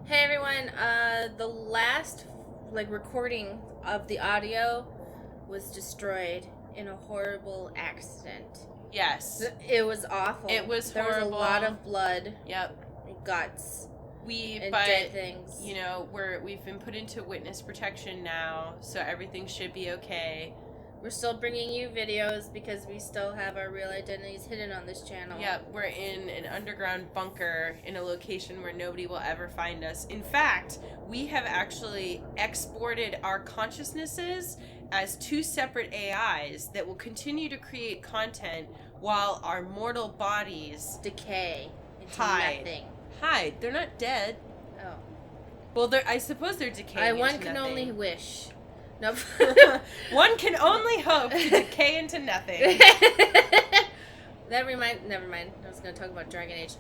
Hey everyone, the last recording of the audio was destroyed in a horrible accident. Yes. It was awful. It was There horrible. was a lot of blood. Yep. Guts. And but dead things. you know, we've been put into witness protection now, so everything should be okay. We're still bringing you videos because we still have our real identities hidden on this channel. Yeah, we're in an underground bunker in a location where nobody will ever find us. In fact, we have actually exported our consciousnesses as two separate AIs that will continue to create content while our mortal bodies decay into hide. nothing. Hide. They're not dead. Oh. Well, I suppose they're decaying. One can only wish. Nope. One can only hope to decay into nothing. Never mind. I was gonna talk about Dragon Age.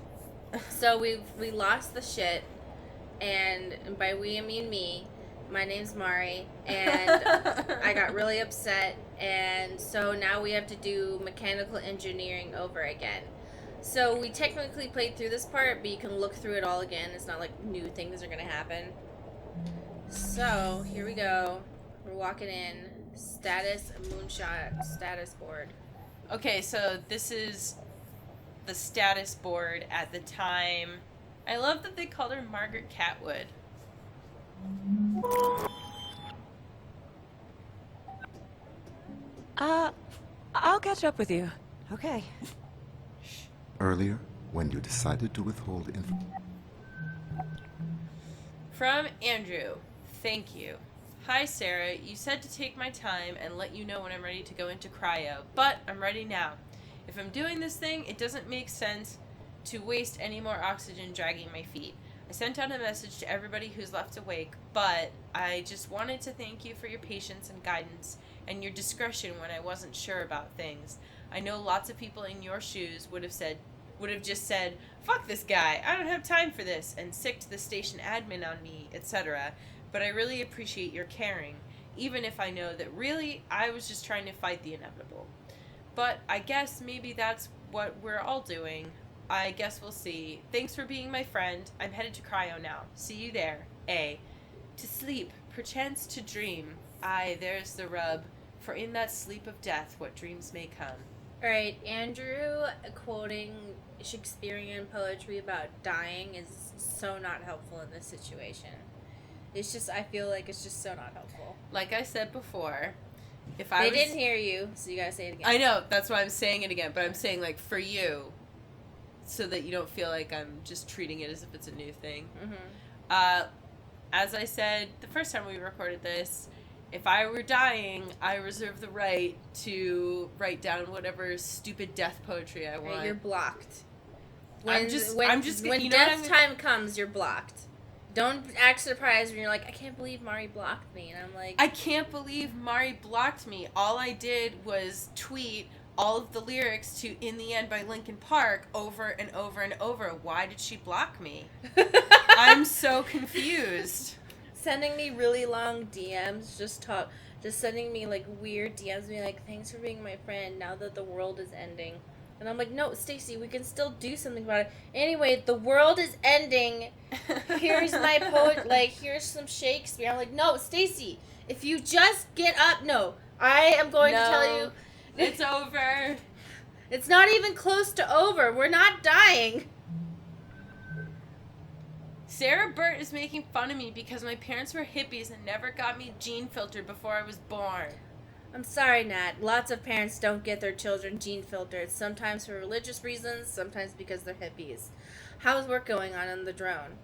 So we lost the shit, and by we I mean me. My name's Mari, and I got really upset, and so now we have to do mechanical engineering over again. So we technically played through this part, but you can look through it all again. It's not like new things are gonna happen. So here we go. We're walking in. Status moonshot status board. Okay, so this is the status board at the time. I love that they called her Margaret Catwood. I'll catch up with you. Okay. Earlier, when you decided to withhold info. From Andrew. Thank you. Hi, Sarah. You said to take my time and let you know when I'm ready to go into cryo, but I'm ready now. If I'm doing this thing, it doesn't make sense to waste any more oxygen dragging my feet. I sent out a message to everybody who's left awake, but I just wanted to thank you for your patience and guidance and your discretion when I wasn't sure about things. I know lots of people in your shoes would have just said, "Fuck this guy, I don't have time for this," and sicked the station admin on me, etc. But I really appreciate your caring, even if I know that really I was just trying to fight the inevitable. But I guess maybe that's what we're all doing. I guess we'll see. Thanks for being my friend. I'm headed to cryo now. See you there. A. To sleep, perchance to dream. Aye, there's the rub. For in that sleep of death, what dreams may come. Alright, Andrew quoting Shakespearean poetry about dying is so not helpful in this situation. It's just, I feel like it's just so not helpful. Like I said before, They didn't hear you, so you gotta say it again. I know, that's why I'm saying it again, but I'm saying, like, for you, so that you don't feel like I'm just treating it as if it's a new thing. Mm-hmm. As I said the first time we recorded this, if I were dying, I reserve the right to write down whatever stupid death poetry I want. Right, you're blocked. When When death time comes, you're blocked. Don't act surprised when you're like, I can't believe Mari blocked me. And I'm like, I can't believe Mari blocked me. All I did was tweet all of the lyrics to In the End by Linkin Park over and over and over. Why did she block me? I'm so confused. Sending me really long DMs, just sending me like weird DMs, being like, thanks for being my friend now that the world is ending. And I'm like, no, Stacy, we can still do something about it. Anyway, the world is ending. Here's my here's some Shakespeare. I'm like, no, Stacy, if you just get up, no, I am going to tell you. It's over. It's not even close to over. We're not dying. Sarah Burt is making fun of me because my parents were hippies and never got me gene filtered before I was born. I'm sorry, Nat. Lots of parents don't get their children gene filtered, sometimes for religious reasons, sometimes because they're hippies. How's work going on the drone?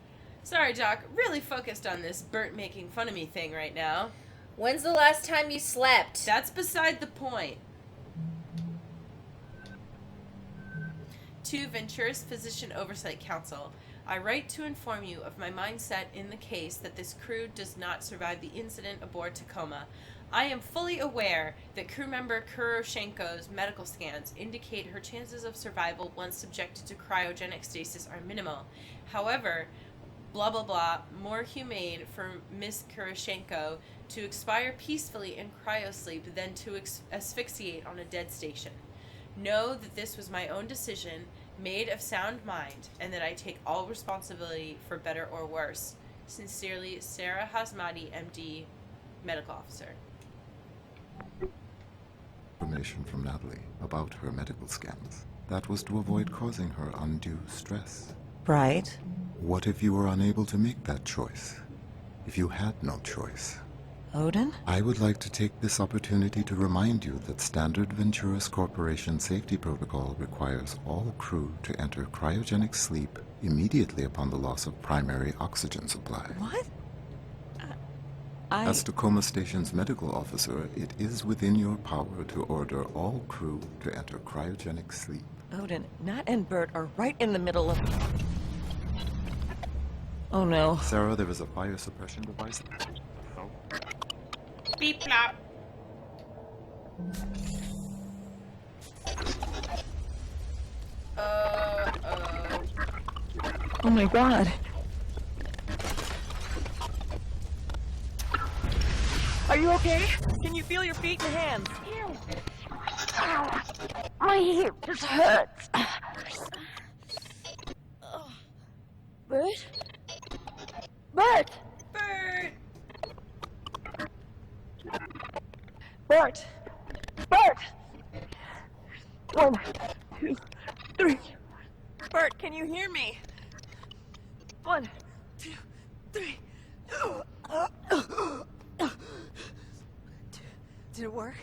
Sorry, Doc. Really focused on this Bert making fun of me thing right now. When's the last time you slept? That's beside the point. To Ventura's Physician Oversight Council, I write to inform you of my mindset in the case that this crew does not survive the incident aboard Tacoma. I am fully aware that crew member Kuroshenko's medical scans indicate her chances of survival once subjected to cryogenic stasis are minimal. However, blah blah blah, more humane for Miss Kuroshenko to expire peacefully in cryosleep than to asphyxiate on a dead station. Know that this was my own decision, made of sound mind, and that I take all responsibility for better or worse. Sincerely, Sarah Hasmati, MD, Medical Officer. Information from Natalie about her medical scans. That was to avoid causing her undue stress. Right. What if you were unable to make that choice? If you had no choice? Odin? I would like to take this opportunity to remind you that Standard Venturis Corporation safety protocol requires all crew to enter cryogenic sleep immediately upon the loss of primary oxygen supply. What? As Tacoma Station's medical officer, it is within your power to order all crew to enter cryogenic sleep. Odin, Nat and Bert are right in the middle of... Oh no. Sarah, there is a fire suppression device. Beep plop. Oh my god. Are you okay? Can you feel your feet and hands? My hip just hurts. Bert? Bert! Bert! Bert! Bert! 1, 2, 3. Bert, can you hear me? 1, 2, 3. Did it work?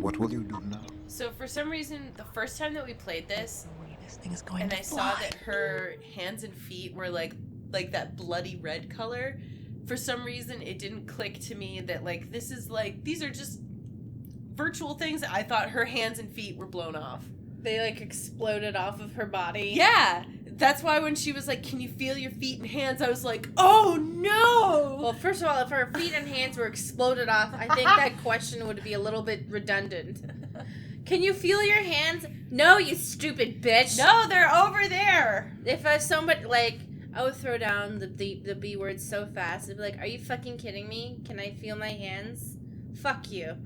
What will you do now? So for some reason, the first time that we played this, This thing is going and to I fly. saw that her hands and feet were like that bloody red color, for some reason it didn't click to me that like this is like these are just virtual things. I thought her hands and feet were blown off. They like exploded off of her body. Yeah, that's why when she was like, "Can you feel your feet and hands?" I was like, "Oh no!" Well, first of all, if her feet and hands were exploded off, I think that question would be a little bit redundant. Can you feel your hands? No, you stupid bitch. No, they're over there. If somebody like, I would throw down the B word so fast. I'd be like, "Are you fucking kidding me? Can I feel my hands? Fuck you."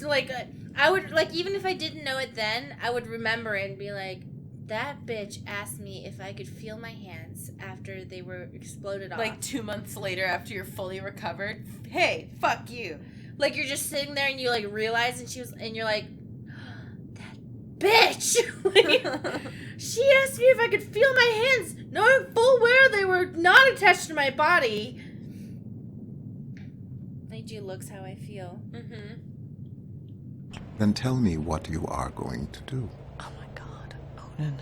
Like, I would like, even if I didn't know it then, I would remember it and be like, that bitch asked me if I could feel my hands after they were exploded off. Like 2 months later, after you're fully recovered. Hey, fuck you. Like, you're just sitting there and you like realize, and you're like, that bitch. Like, she asked me if I could feel my hands, knowing full well they were not attached to my body. Made you looks how I feel. Mm-hmm. Then tell me what you are going to do. Oh my god, Odin.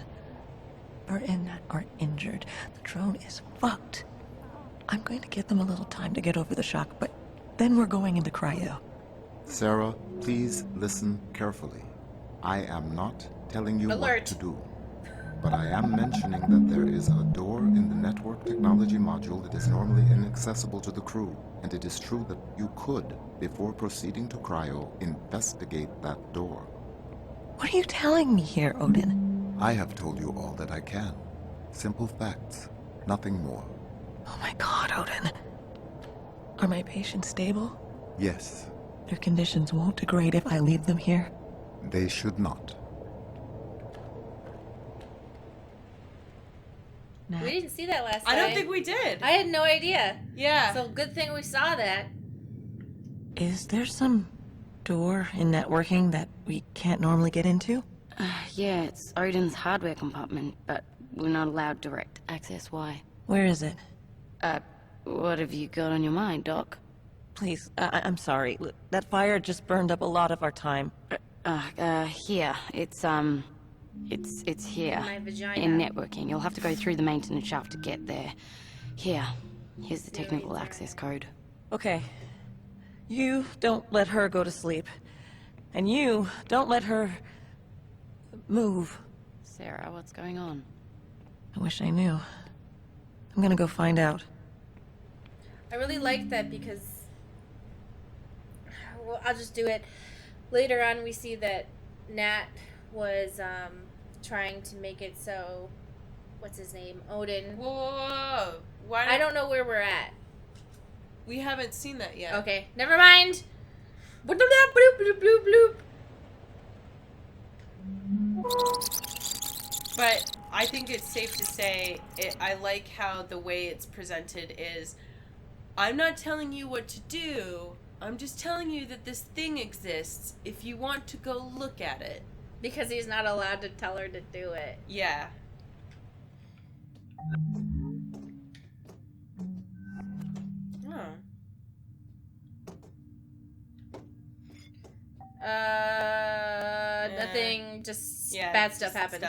Bert and Nat are injured. The drone is fucked. I'm going to give them a little time to get over the shock, but then we're going into cryo. Sarah, please listen carefully. I am not telling you Alert. what to do, but I am mentioning that there is a door in the network technology module that is normally inaccessible to the crew, and it is true that you could, before proceeding to cryo, investigate that door. What are you telling me here, Odin? I have told you all that I can. Simple facts, nothing more. Oh my god, Odin. Are my patients stable? Yes, Their conditions won't degrade if I leave them here. they should not. Nat? We didn't see that last I time. don't think we did. I had no idea. Yeah. So good thing we saw that. Is there some door in networking that we can't normally get into? Yeah, it's Odin's hardware compartment, but we're not allowed direct access. Why? Where is it? What have you got on your mind, Doc? Please, I'm sorry. That fire just burned up a lot of our time. Here. It's here. My vagina. In networking. You'll have to go through the maintenance shaft to get there. Here's the technical access code. Okay. You don't let her go to sleep. And you don't let her move. Sarah, what's going on? I wish I knew. I'm gonna go find out. I really like that because, well, I'll just do it. Later on, we see that Nat was trying to make it so, what's his name? Odin. Whoa. Why I don't know where we're at. We haven't seen that yet. Okay, never mind. Bloop, bloop, bloop, bloop, bloop. But I think it's safe to say, I like how the way it's presented is, I'm not telling you what to do, I'm just telling you that this thing exists if you want to go look at it. Because he's not allowed to tell her to do it. Yeah. Nothing, just bad stuff happened.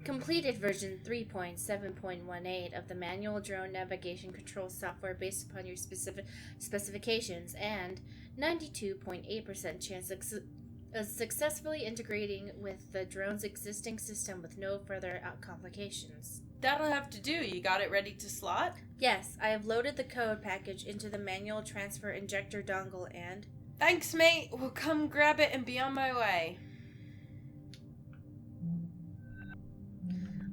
Completed version 3.7.18 of the manual drone navigation control software based upon your specific specifications and 92.8% chance of successfully integrating with the drone's existing system with no further complications. That'll have to do. You got it ready to slot? Yes, I have loaded the code package into the manual transfer injector dongle and... Thanks, mate. We'll come grab it and be on my way.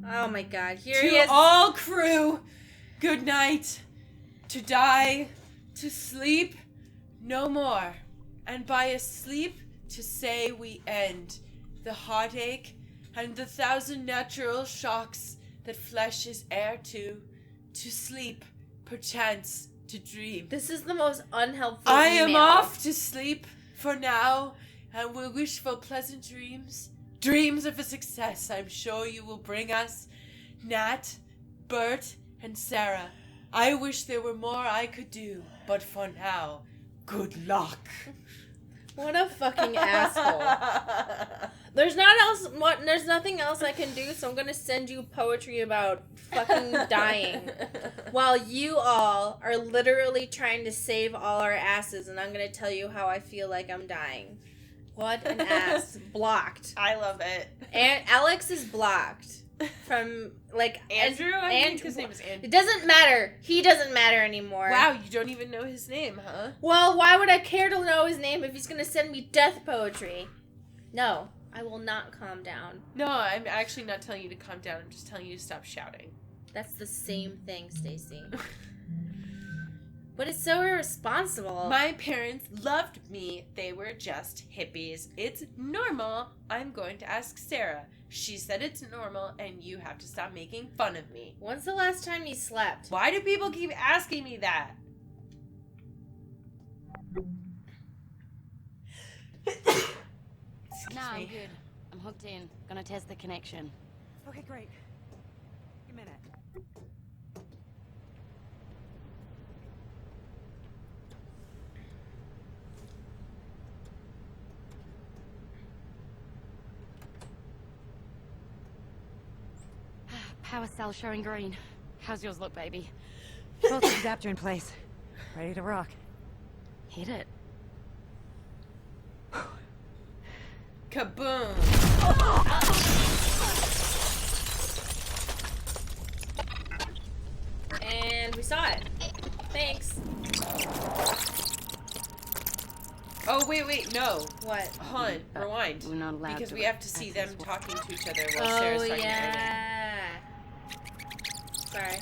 Oh my god, here he is. To all crew, good night. To die, to sleep, no more. And by a sleep, to say we end the heartache and the 1,000 natural shocks that flesh is heir to sleep, perchance to dream. This is the most unhelpful I email. am off to sleep for now, and will wish for pleasant dreams. Dreams of a success I'm sure you will bring us. Nat, Bert, and Sarah. I wish there were more I could do, but for now, good luck. What a fucking asshole. There's nothing else I can do, so I'm gonna send you poetry about fucking dying. While you all are literally trying to save all our asses, and I'm gonna tell you how I feel like I'm dying. What an ass. Blocked. I love it. And Alex is blocked. From, like... Andrew? I think his name is Andrew. It doesn't matter. He doesn't matter anymore. Wow, you don't even know his name, huh? Well, why would I care to know his name if he's gonna send me death poetry? No, I will not calm down. No, I'm actually not telling you to calm down. I'm just telling you to stop shouting. That's the same thing, Stacy. But it's so irresponsible. My parents loved me. They were just hippies. It's normal. I'm going to ask Sarah. She said it's normal, and you have to stop making fun of me. When's the last time you slept? Why do people keep asking me that? No, I'm good. I'm hooked in. Gonna test the connection. Okay, great. A minute. Power cell showing green. How's yours look, baby? Voltage adapter in place. Ready to rock. Hit it. Kaboom! And we saw it. Thanks. Oh, wait, no. What? Hold on, rewind. We're not allowed Because to we have to see them access what- talking to each other while Sarah's Oh, talking to everything. yeah. Sorry.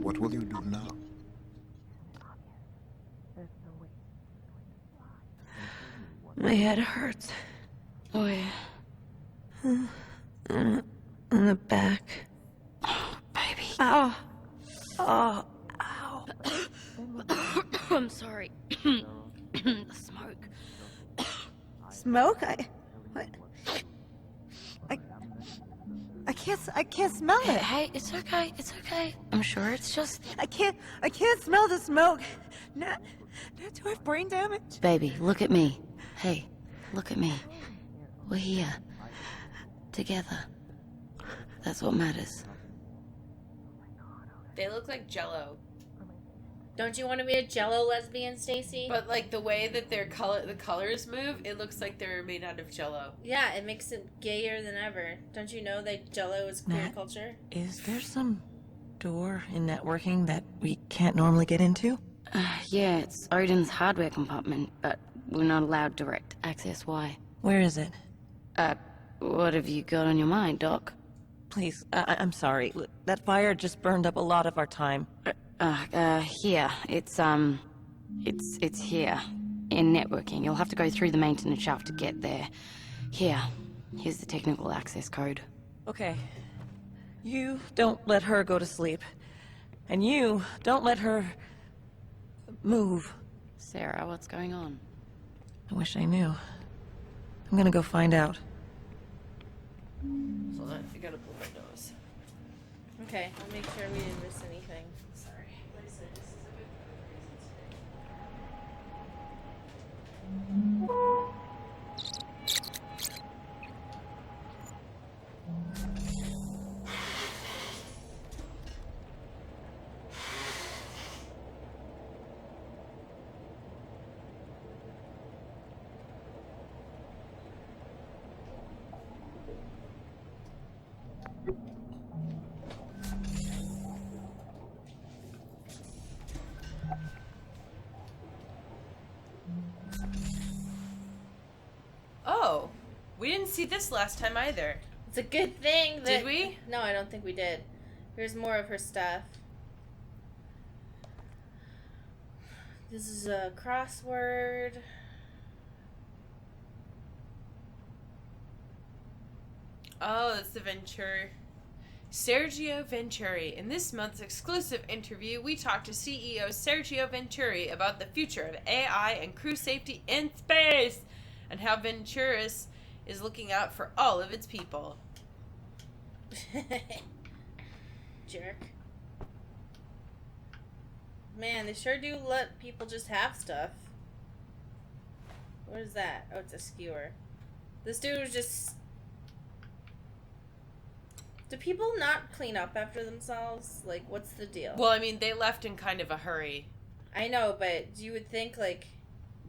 What will you do now? My head hurts. Oh, yeah. On the back. Baby. Ow. Oh, ow. I'm sorry. The smoke. Smoke? I can't smell it. Hey, it's okay. It's okay. I'm sure it's just... I can't smell the smoke. Nat, do I have brain damage? Baby, look at me. Hey, look at me. We're here. Together. That's what matters. They look like Jell-O. Don't you want to be a Jello lesbian, Stacy? But like the way that the colors move, it looks like they're made out of Jell-O. Yeah, it makes it gayer than ever. Don't you know that Jello is queer Nat? culture? Is there some door in networking that we can't normally get into? Yeah, it's Odin's hardware compartment, but we're not allowed direct access. Why? Where is it? What have you got on your mind, Doc? Please, I'm sorry. Look, that fire just burned up a lot of our time. Here. It's here. In networking. You'll have to go through the maintenance shaft to get there. Here's the technical access code. Okay. You don't let her go to sleep. And you don't let her move. Sarah, what's going on? I wish I knew. I'm gonna go find out. Hold on, I gotta blow my nose. Okay, I'll make sure we didn't miss anything. Sorry. Like I said, this is a bit Oh, we didn't see this last time either. It's a good thing that... Did we? No, I don't think we did. Here's more of her stuff. This is a crossword. Oh, that's the Venturi. Sergio Venturi. In this month's exclusive interview, we talked to CEO Sergio Venturi about the future of AI and crew safety in space, and how Venturis is looking out for all of its people. Jerk. Man, they sure do let people just have stuff. What is that? Oh, it's a skewer. This dude was just... Do people not clean up after themselves? Like, what's the deal? Well, I mean, they left in kind of a hurry. I know, but you would think, like...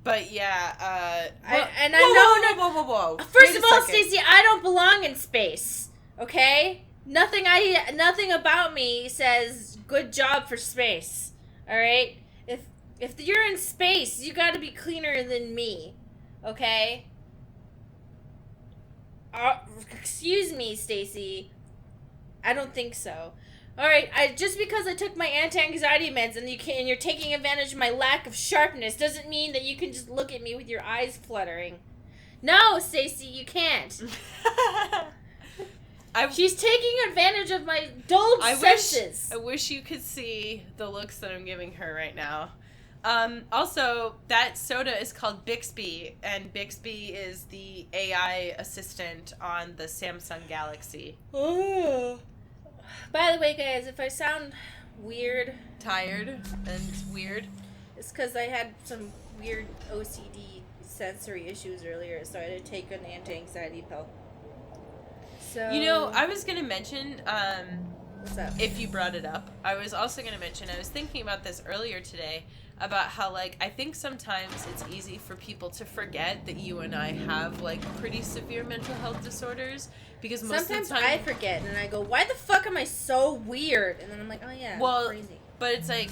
But yeah, whoa. First Wait of a all, second. Stacey, I don't belong in space. Okay? Nothing about me says good job for space. All right? If you're in space, you got to be cleaner than me. Okay? Excuse me, Stacey. I don't think so. All right, just because I took my anti-anxiety meds and you're taking advantage of my lack of sharpness doesn't mean that you can just look at me with your eyes fluttering. No, Stacey, you can't. She's taking advantage of my dulled senses. I wish you could see the looks that I'm giving her right now. Also, that soda is called Bixby, and Bixby is the AI assistant on the Samsung Galaxy. Oh. By the way, guys, if I sound weird... Tired and weird? It's because I had some weird OCD sensory issues earlier, so I had to take an anti-anxiety pill. So... You know, I was going to mention... What's up? If you brought it up, I was also going to mention, I was thinking about this earlier today, about how, like, I think sometimes it's easy for people to forget that you and I have, like, pretty severe mental health disorders, because most Sometimes of the time... I forget, and I go, why the fuck am I so weird? And then I'm like, oh yeah, well, crazy. But it's like,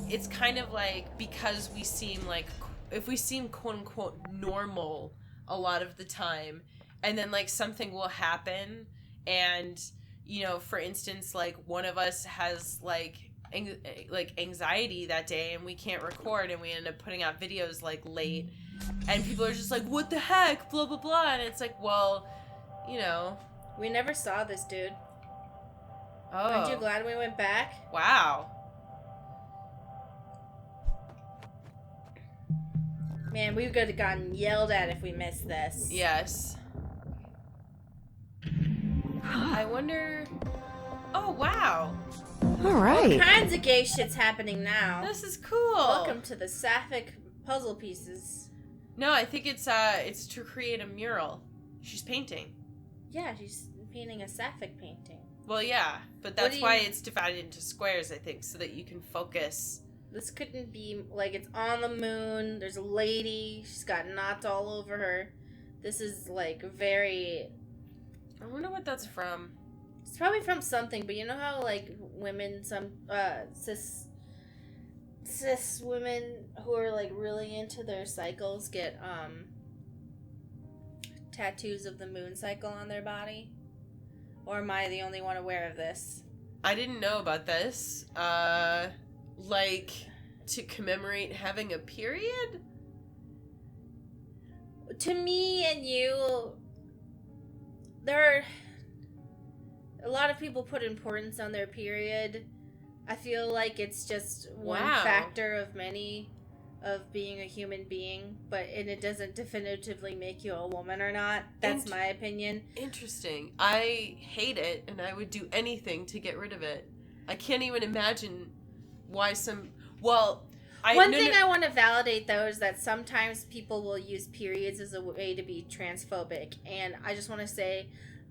it's kind of like, because we seem like, if we seem quote-unquote normal a lot of the time, and then, like, something will happen, and, you know, for instance, like, one of us has, like anxiety that day and we can't record and we end up putting out videos like late and people are just like, what the heck, blah blah blah, and it's like, well, you know, We never saw this dude. oh, Aren't you glad we went back? wow. Man, we could have gotten yelled at if we missed this. Yes. I wonder, oh wow, All right. All kinds of gay shit's happening now. this is cool. Welcome to the sapphic puzzle pieces. No, I think it's to create a mural. She's painting. Yeah, she's painting a sapphic painting. Well, yeah, but What that's do you- why it's divided into squares, I think, so that you can focus. This couldn't be, like, it's on the moon, there's a lady, she's got knots all over her. This is, like, very... I wonder what that's from. It's probably from something, but you know how, like, women, some, cis women who are like really into their cycles get tattoos of the moon cycle on their body? Or am I the only one aware of this? I didn't know about this. Like, to commemorate having a period? To me and you, there are a lot of people put importance on their period. I feel like it's just one factor of many of being a human being, and it doesn't definitively make you a woman or not. That's my opinion. Interesting. I hate it, and I would do anything to get rid of it. I can't even imagine why some... Well... I want to validate, though, is that sometimes people will use periods as a way to be transphobic. And I just want to say,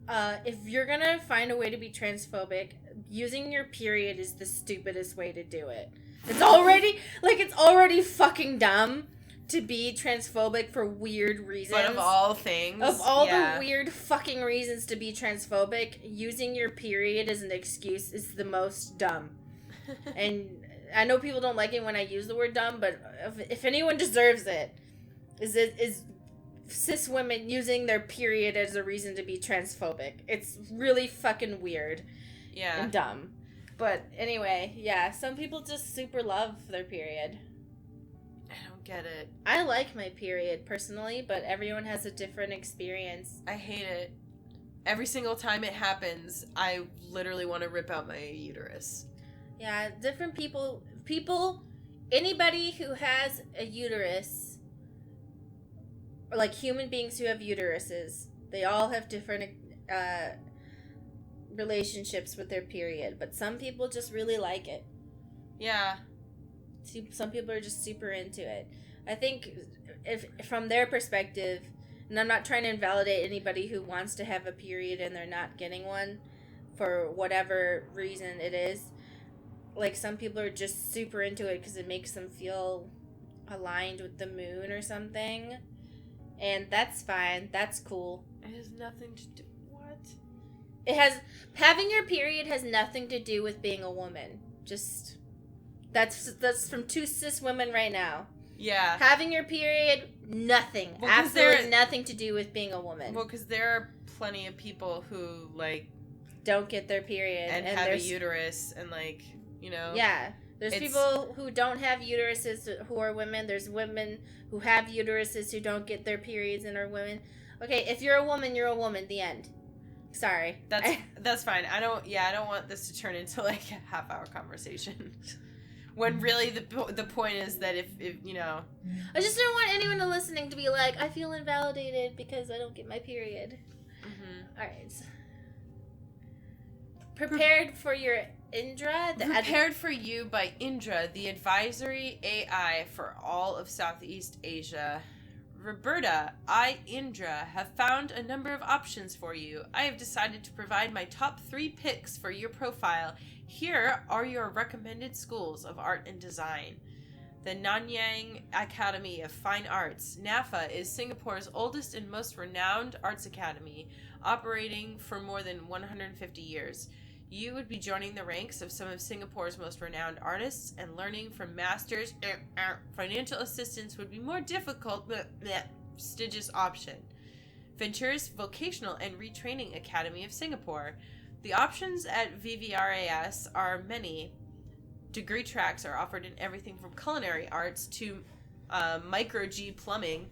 if you're going to find a way to be transphobic, using your period is the stupidest way to do it. It's already fucking dumb to be transphobic for weird reasons. But of all things. Of all the weird fucking reasons to be transphobic, using your period as an excuse is the most dumb. And... I know people don't like it when I use the word dumb, but if anyone deserves it, is cis women using their period as a reason to be transphobic. It's really fucking weird. Yeah. And dumb. But anyway, yeah, some people just super love their period. I don't get it. I like my period personally, but everyone has a different experience. I hate it. Every single time it happens, I literally want to rip out my uterus. Yeah, different people, anybody who has a uterus, or like human beings who have uteruses, they all have different relationships with their period, but some people just really like it. Yeah. Some people are just super into it. I think if from their perspective, and I'm not trying to invalidate anybody who wants to have a period and they're not getting one for whatever reason it is, like, some people are just super into it because it makes them feel aligned with the moon or something. And that's fine. That's cool. It has nothing to do... What? Having your period has nothing to do with being a woman. Just... That's from two cis women right now. Yeah. Having your period, nothing. Well, absolutely nothing to do with being a woman. Well, because there are plenty of people who, like... don't get their period. And have a uterus and, like... You know? Yeah. There's people who don't have uteruses who are women. There's women who have uteruses who don't get their periods and are women. Okay, if you're a woman, you're a woman. The end. Sorry. That's fine. I don't want this to turn into like a half-hour conversation. When really the point is that if you know... I just don't want anyone listening to be like, I feel invalidated because I don't get my period. Mm-hmm. All right. Prepared for your... Indra? Prepared for you by Indra, the advisory AI for all of Southeast Asia. Roberta, I, Indra, have found a number of options for you. I have decided to provide my top 3 picks for your profile. Here are your recommended schools of art and design. The Nanyang Academy of Fine Arts. NAFA is Singapore's oldest and most renowned arts academy, operating for more than 150 years. You would be joining the ranks of some of Singapore's most renowned artists, and learning from masters. Financial assistance would be more difficult, but prestigious option. Ventures Vocational and Retraining Academy of Singapore. The options at VVRAS are many. Degree tracks are offered in everything from culinary arts to micro-G plumbing.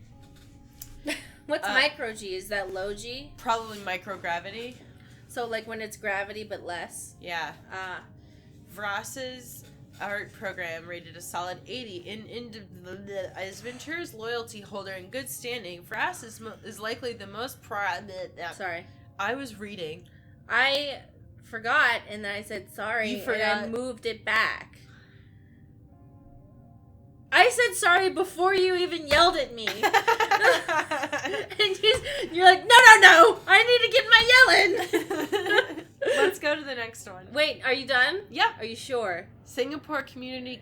What's micro-G? Is that low-G? Probably microgravity. So, like, when it's gravity, but less? Yeah. Vras's art program rated a solid 80. As Ventura's loyalty holder in good standing, Vras is likely the most Sorry. I was reading. I forgot, and then I said sorry, You forgot. and I moved it back. I said sorry before you even yelled at me. And you're like, no, I need to get my yelling. Let's go to the next one. Wait, are you done? Yeah. Are you sure? Singapore Community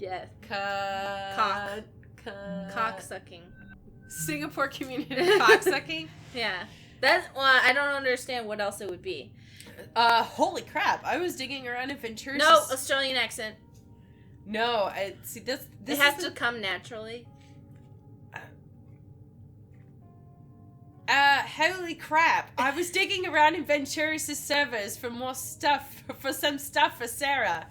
Yes. Cock sucking. Singapore Community cocksucking? Yeah. I don't understand what else it would be. Holy crap. I was digging around in Ventura's... No, Australian accent. No, see this it has to come naturally. Holy crap. I was digging around in Ventura's servers for more stuff, for some stuff for Sarah.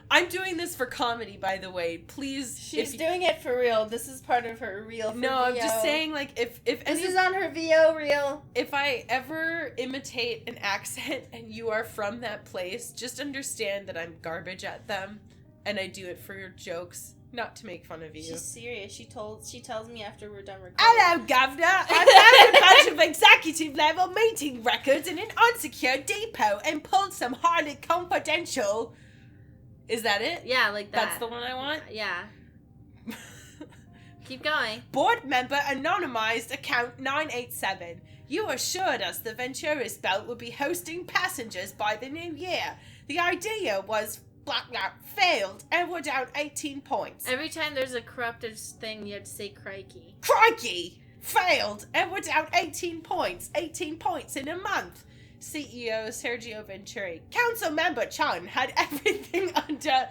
I'm doing this for comedy, by the way. Please. She's doing it for real. This is part of her reel for No, VO. I'm just saying, like, if This is on her VO reel. If I ever imitate an accent and you are from that place, just understand that I'm garbage at them, and I do it for your jokes, not to make fun of you. She's serious. She tells me after we're done recording. Hello, Governor. I found a bunch of executive level meeting records in an unsecured depot and pulled some highly confidential. Is that it? Yeah, like that. That's the one I want? Yeah. Keep going. Board member anonymized account 987. You assured us the Ventura's belt would be hosting passengers by the new year. The idea was failed and we're down 18 points. Every time there's a corrupted thing, you have to say crikey. Crikey! Failed and we're down 18 points. 18 points in a month. CEO Sergio Venturi. Council member Chun had everything under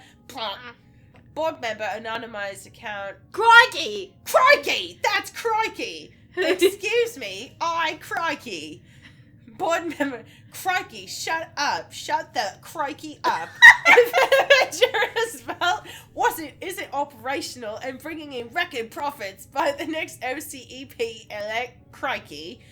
board member anonymized account. Crikey! Crikey! That's crikey! Excuse me, crikey. Board member, crikey, shut up. Shut the crikey up. If Ventura's belt isn't operational and bringing in record profits by the next OCEP elect crikey.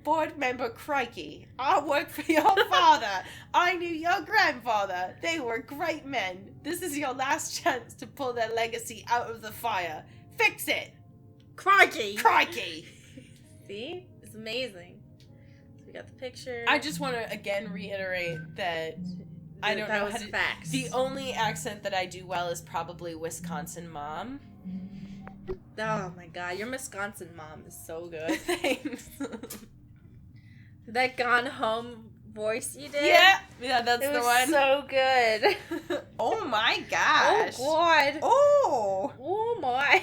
Board member crikey, I worked for your father. I knew your grandfather. They were great men. This is your last chance to pull their legacy out of the fire. Fix it. Crikey! Crikey! See? It's amazing. So we got the picture. I just want to again reiterate that I don't know how to... facts. The only accent that I do well is probably Wisconsin mom. Oh my god, your Wisconsin mom is so good. Thanks. That Gone Home voice you did? Yeah, that's it the was one. So good. Oh my gosh. Oh god. Oh my.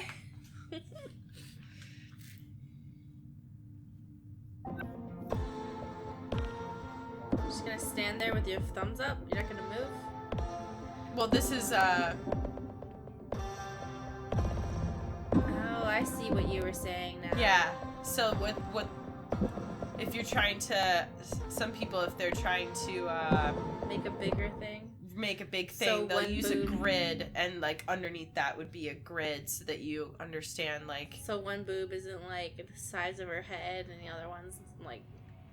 Just gonna stand there with your thumbs up. You're not gonna move. Well, this is Oh, I see what you were saying now. Yeah. So what if you're trying to, some people, if they're trying to Make a bigger thing. make a big thing, So they'll one use a boob. grid, and like underneath that would be a grid so that you understand, like, So one boob isn't like the size of her head and the other one's like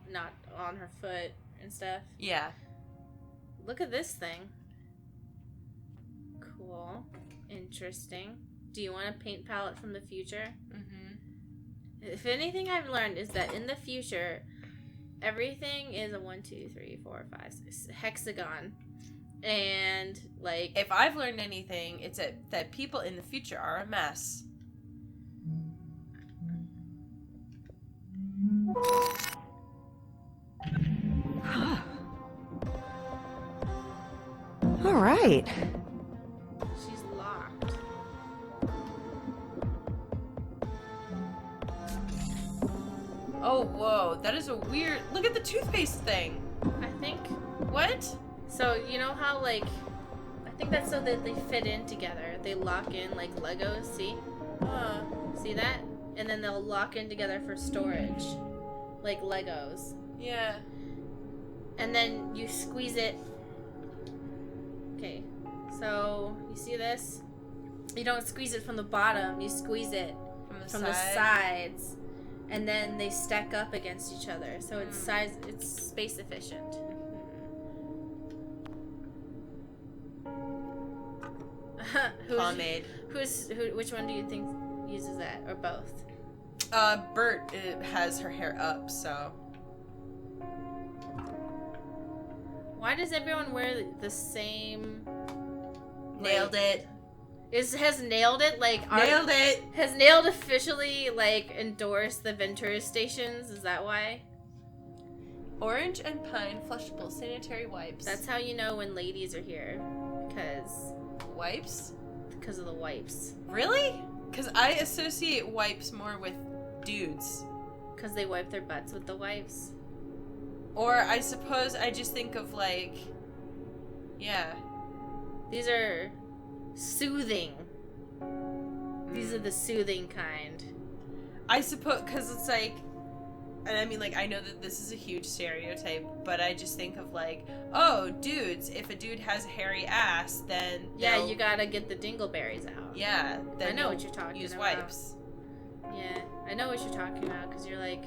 not on her foot and stuff. yeah. Look at this thing. Cool. Interesting. Do you want a paint palette from the future? Mm-hmm. If anything I've learned is that in the future, everything is a 1, 2, 3, 4, 5, 6 hexagon. And, like... If I've learned anything, it's that people in the future are a mess. All right. She's locked. Oh, whoa. That is a weird... Look at the toothpaste thing. I think... What? So, you know how, like... I think that's so that they fit in together. They lock in like Legos, see? See that? And then they'll lock in together for storage. Like Legos. Yeah. And then you squeeze it. Okay. So, you see this? You don't squeeze it from the bottom. You squeeze it from the sides. And then they stack up against each other. So it's it's space efficient. Pomade. Which one do you think uses that, or both? Bert has her hair up, so... Why does everyone wear the same... Nailed it. Has Nailed It, like... Nailed it! Has Nailed officially, like, endorsed the Ventura stations? Is that why? Orange and pine flushable sanitary wipes. That's how you know when ladies are here. Because Wipes? of the wipes. Really? Because I associate wipes more with dudes. Because they wipe their butts with the wipes. Or I suppose I just think of, like... Yeah. These are soothing. These are the soothing kind. I suppose, because it's like, and I mean, like, I know that this is a huge stereotype, but I just think of, like, oh, dudes, if a dude has a hairy ass, then Yeah, you gotta get the dingleberries out. Yeah, then I know what you're talking use about. wipes. Yeah, I know what you're talking about, because you're like,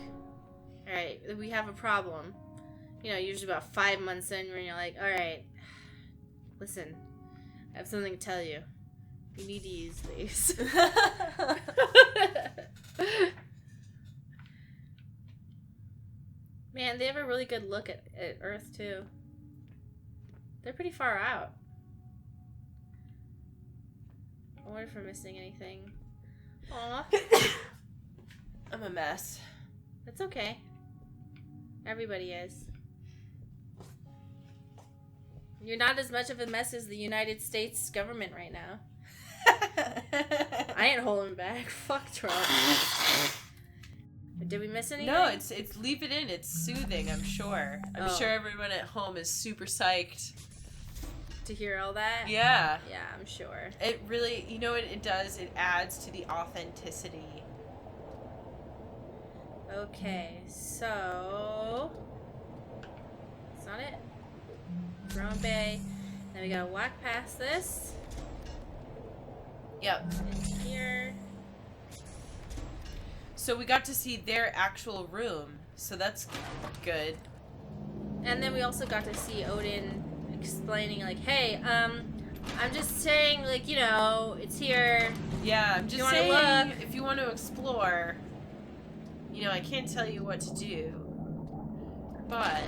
alright, we have a problem. You know, usually about 5 months in, when you're like, alright, listen, I have something to tell you. You need to use these. Man, they have a really good look at Earth, too. They're pretty far out. I wonder if we're missing anything. Aw. I'm a mess. That's okay. Everybody is. You're not as much of a mess as the United States government right now. I ain't holding back. Fuck Trump. Did we miss anything? No, it's leave it in. It's soothing, I'm sure. I'm sure everyone at home is super psyched. To hear all that? Yeah. Yeah, I'm sure. It really, you know what it does? It adds to the authenticity. Okay, so... That's not it. Drone Bay. Then we gotta walk past this. Yep. In here. So we got to see their actual room, so that's good. And then we also got to see Odin explaining, like, hey, I'm just saying, like, you know, it's here. Yeah, I'm just You wanna saying, look? if you want to explore, you know, I can't tell you what to do, but